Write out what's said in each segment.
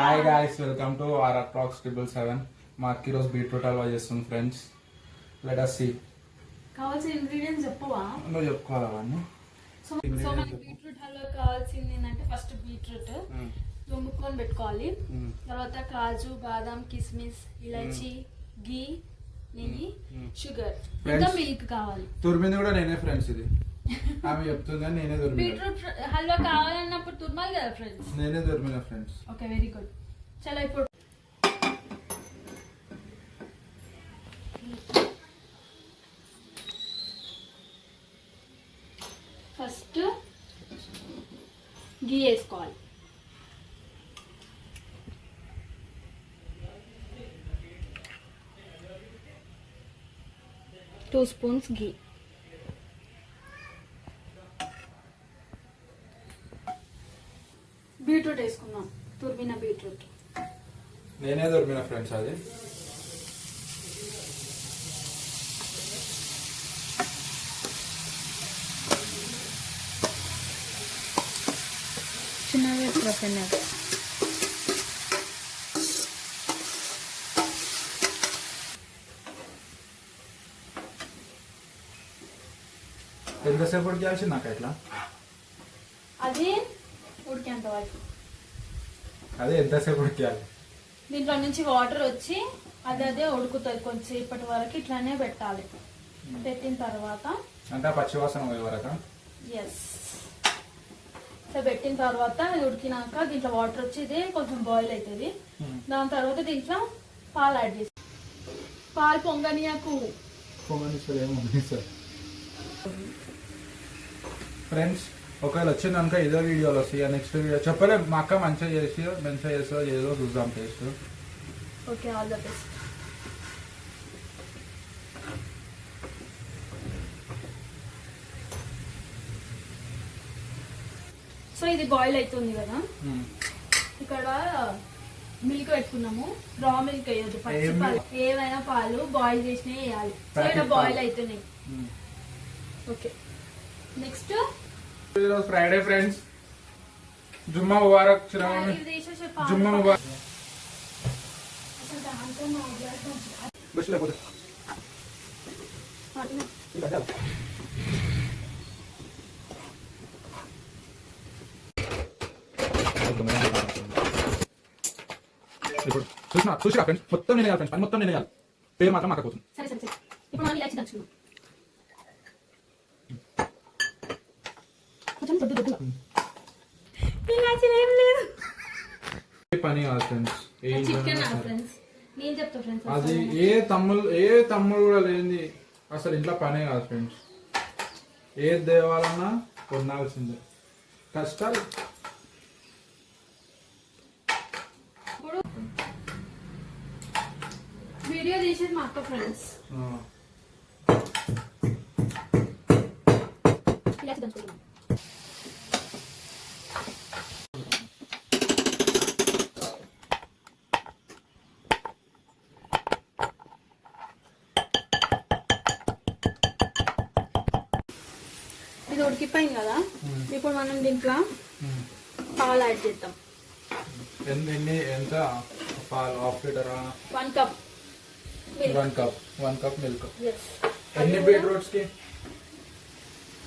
Hi guys, welcome to RR talks 777. మా అక్క ఈరోజు బీట్రూట్ హల్వా చేస్తుంది ఫ్రెండ్స్. Let us see. కావాల్సిన ఇంగ్రీడియంట్స్ చెప్పవా? నువ్వు చెప్పుకోవాలి అవన్నీ. సో మనకి బీట్రూట్ హల్వా కావాల్సింది ఏంటంటే ఫస్ట్ బీట్రూట్ తుమ్ముకొని పెట్టుకోవాలి. తర్వాత కాజు, బాదం, కిస్మిస్, ఇలాచి, గీ, నెయ్యి, షుగర్, ఇంకా మిల్క్ కావాలి. తురిమింది కూడా నేనే ఫ్రెండ్స్. ఇది ఆమె చెప్తుంది నేనే తురిమిన. బీట్రూట్ హల్వా కావాలన్నప్పుడు తుర్మాలి కదా ఫ్రెండ్స్. నేనే తురిమిన ఫ్రెండ్స్. Okay, very good. చలో ఇప్పుడు ఫస్ట్ గీ వేసుకోవాలి. టూ స్పూన్స్ గీ. బీట్రూట్ వేసుకుందాం, తురిమిన బీట్రూట్. నేనే తురిమిన ఫ్రెండ్స్. అది చిన్నగా ఫ్రెండ్. ఎంతసేపు ఉడికాల్సి నాకు ఎట్లా? అది ఉడికేంత వరకు. అదే ఎంతసేపు ఉడికాలి? దీంట్లో నుంచి వాటర్ వచ్చి అదే ఉడుకుతుంది. కొంచెంసేపటి వరకు ఇట్లానే పెట్టాలి. పెట్టిన తర్వాత అంటే పచ్చివాసన పోయే వరకు. ఎస్. సో పెట్టిన తర్వాత ఇది ఉడికినాక దీంట్లో వాటర్ వచ్చి ఇదే కొంచెం బాయిల్ అవుతుంది. దాని తర్వాత దీంట్లో పాలు యాడ్ చేసి పాలు పొంగనియకు. ఫ్రెండ్స్, ఒకవేళ వచ్చిందనుక ఇదే వీడియోలో వస్తాయి. నెక్స్ట్ వీడియో చెప్పలేదు. మా అక్క మంచిగా చేస్తో ఏదో చూద్దాం taste. Okay, all the best. So ఇది బాయిల్ అవుతుంది కదా, ఇక్కడ మిల్క్ పెట్టుకున్నాము. రా మిల్క్ వేయద్దు, పచ్చి పాలు ఏమైనా పాలు బాయిల్ చేసినవి వేయాలి. సో ఇక్కడ బాయిల్ అవుతున్నాయి. Okay, next Friday friends. Jumma Mubarak. Jumma Mubarak. ఇప్పుడు చూసిరా ఫ్రెండ్స్, మొత్తం నేను ఫ్రెండ్స్, పని మొత్తం నేను పేరు మాత్రం మాకపోతుంది. సరే సరే సరే. ఇప్పుడు మనం ఇలాచి దంచుకుందాం. కొంచెం దొడ్డు దొడ్డు ఇలాచి ఏం లేదు. పని కాదు ఫ్రెండ్స్. చికెన్ ఫ్రెండ్స్, నేను చెప్తా ఫ్రెండ్స్. అది ఏ తమ్ముడు కూడా లేని అసలు ఇంట్లో పనే కాదు ఫ్రెండ్స్. ఏది దేవాలన్నా కొనాల్సిందే. కష్టాలు. వీడియో తీసేది మా అక్క ఫ్రెండ్స్. ఇలాచి దంచుకుందాం. ఇది ఉడికిపోయింది కదా, ఇప్పుడు మనం దీంట్లో పాలు యాడ్ చేద్దాం. ఎంత పాలు? హాఫ్ లీటరా? 1 కప్. 1 cup milk. ఎస్. ఎన్ని బీట్రూట్స్ కి?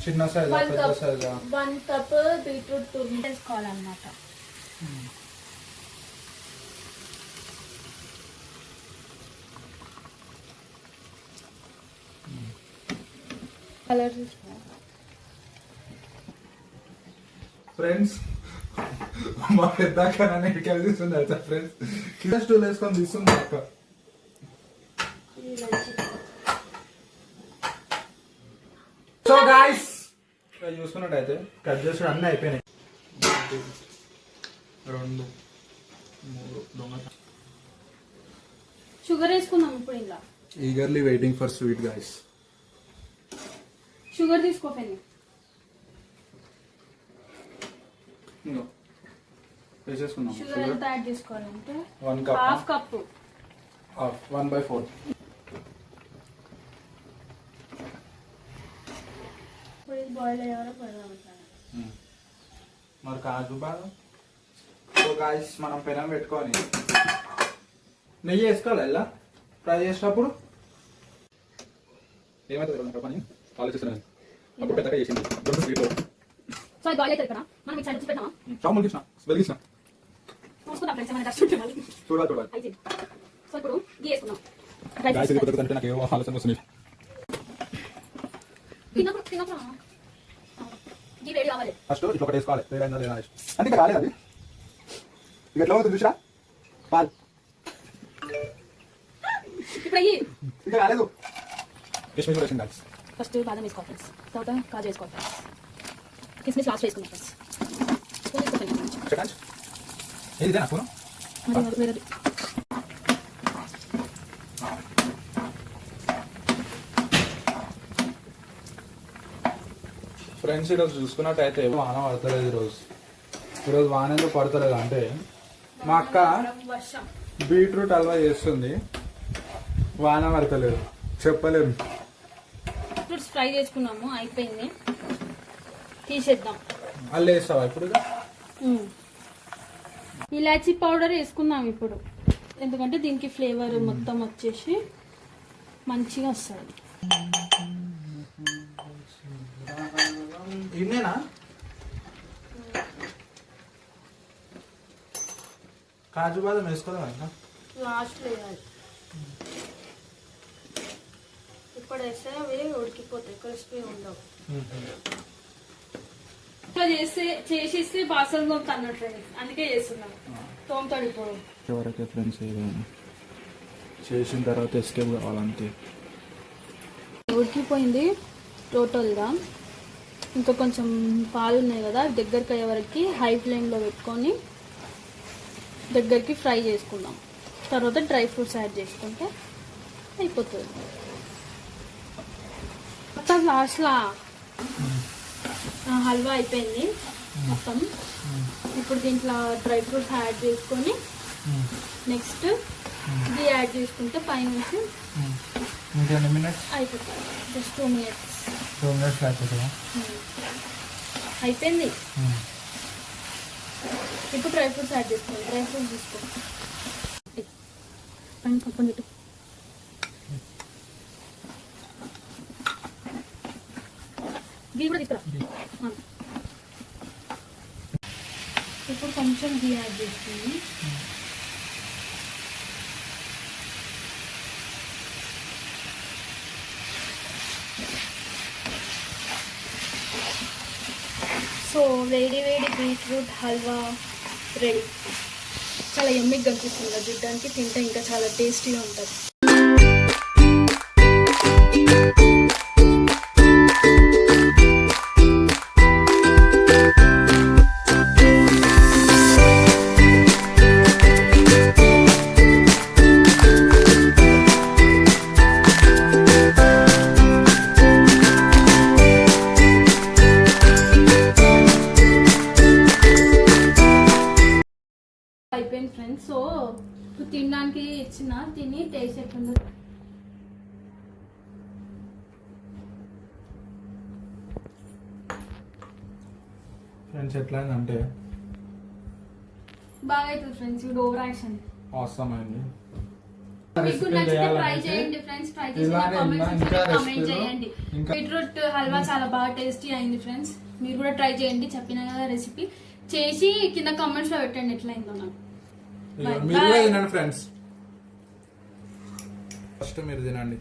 చిన్న సైజా పెద్ద సైజా? 1 కప్ బీట్రూట్ తురిమి వేసుకోవాలన్నమాట. కలర్ ఫ్రెండ్స్, మా పెద్ద అక్క నన్ను ఎక్కడికి తీసుకుంది తెలుసా ఫ్రెండ్స్? కింద స్టూల్ వేసుకొని తీసుకుంది అక్క. సో గాయ్స్, చూసుకున్నట్టయితే కట్ చేసి అన్నీ అయిపోయినాయి. 2 3 దొంగ. షుగర్ వేసుకుందాం ఇప్పుడు. ఇలా eagerly waiting for sweet guys. Sugar తీసుకోపోయింది. వేసేసుకున్నాం. షుగర్ ఎంత యాడ్ చేసుకోవాలంటే 1 కప్. Half cup. 1/4. బాయిల్ అయ్యే వరకు పెడదాం. మరి కాజు బాదం సో గాయస్ మనం పెనం పెట్టుకొని నెయ్యి వేసుకోవాలి ఇలా ఫ్రై చేసినప్పుడు ఏమైతుంది పని ఆలోచిస్తున్నాను అప్పుడు పెద్దగా చేసింది సో అది బాయిల్ అవుతుంది కదా మనం ఇట్లా వచ్చి పెట్టామా స్టవ్ ముగిసిన వెలిగించిన చూసుకుందాం ఫ్రెండ్స్ ఏమైనా డస్ట్ ఉంటే మళ్ళీ చూడాలి చూడాలి అయితే సో ఇప్పుడు గీ వేసుకుందాం గాయస్ ఇది కొద్దిగా నాకు ఏవో ఆలోచన వస్తుంది తిన్నప్పుడు గీ వేడి కావాలి ఫస్ట్ ఇట్లా ఒకటి వేసుకోవాలి వేరైందా లేదా అంటే ఇంకా రాలేదు అది ఇక ఎట్లా అవుతుంది చూసిరా పాల్ ఇప్పుడు అయ్యి ఇంకా రాలేదు కిస్మిస్ వేసింది గాయస్ ఫస్ట్ బాదం వేసుకోవాలి ఫ్రెండ్స్ తర్వాత కాజు వేసుకోవాలి ఫ్రెండ్స్ కిస్మిస్ లాస్ట్ వేసుకున్నాం ఫ్రెండ్స్ సెకండ్ ఏది ఇదేనా ఫోన్ అది వేరేది ఫ్రెండ్స్ ఈరోజు చూసుకున్నట్టయితే వాన పడతలేదు ఈరోజు వాన ఎందుకు పడతలేదు అంటే మా అక్క వర్షం బీట్రూట్ హల్వా చేస్తుంది వాన పడతలేదు చెప్పలేము ఫ్రూట్స్ ఫ్రై చేసుకున్నాము అయిపోయింది తీసేద్దాం అల్లు వేస్తావా ఇప్పుడు ఇలాచీ పౌడర్ వేసుకుందాం ఇప్పుడు ఎందుకంటే దీనికి ఫ్లేవర్ మొత్తం వచ్చేసి మంచిగా వస్తుంది ఇన్నేనా కాజు బాదం వేసుకోదాం ఇంకా లాస్ట్ వేయాలి ఇప్పుడు వేస్తే అవి ఉడికిపోతాయి క్రిస్పీ ఉండవు ఇట్లా చేసేస్తే బాసన తోముతా అన్నట్టు అందుకే చేస్తున్నాం తోముతాడు ఇప్పుడు ఎవరైతే ఫ్రెండ్స్ ఏదైనా చేసిన తర్వాత ఎస్కేప్ కావాలంతే ఉడికిపోయింది టోటల్గా ఇంకా కొంచెం పాలు ఉన్నాయి కదా దగ్గరికి అయ్యే వరకు హై ఫ్లేమ్లో పెట్టుకొని దగ్గరికి ఫ్రై చేసుకుందాం తర్వాత డ్రై ఫ్రూట్స్ యాడ్ చేసుకుంటే అయిపోతుంది మొత్తం లాస్ట్లా హల్వా అయిపోయింది మొత్తం ఇప్పుడు దీంట్లో డ్రై ఫ్రూట్స్ యాడ్ చేసుకొని నెక్స్ట్ ఇది యాడ్ చేసుకుంటే పైనుంచి ఇంకెన్ని మినిట్స్ అయిపోతుంది జస్ట్ 2 minutes 2 మినిట్స్ అయిపోతుందా అయిపోయింది ఇప్పుడు డ్రై ఫ్రూట్స్ యాడ్ చేసుకోండి డ్రై ఫ్రూట్స్ తీసుకోండి పైన పక్కన పెట్టు గీ కూడా తీసుకురా ఇప్పుడు కొంచెం గీ యాడ్ చేసుకుని సో వేడి వేడి బీట్రూట్ హల్వా రెడీ చాలా ఎమ్మిగా కనిపిస్తుంది కదా చూడడానికి తింటే ఇంకా చాలా టేస్టీగా ఉంటుంది అయిపోయింది ఫ్రెండ్స్ సో తినడానికి ఇచ్చిన తిని టేస్ట్ ఎట్లుందో ఫ్రెండ్స్ ఎట్లా అంటే బాగా అవుతుంది ఫ్రెండ్స్ ఇప్పుడు ఓవర్ యాక్షన్ అవసరం అయింది మీకు నచ్చితే ట్రై చేయండి ఫ్రెండ్స్ ట్రై చేసి కామెంట్ చేయండి బీట్రూట్ హల్వా చాలా బాగా టేస్టీ అయింది ఫ్రెండ్స్ మీరు కూడా ట్రై చేయండి చెప్పిన కదా రెసిపీ చేసి కింద కామెంట్స్ లో పెట్టండి ఎట్లా అయిందో నాకు మీరు కూడా తినండి ఫ్రెండ్స్ ఫస్ట్ మీరు తినండి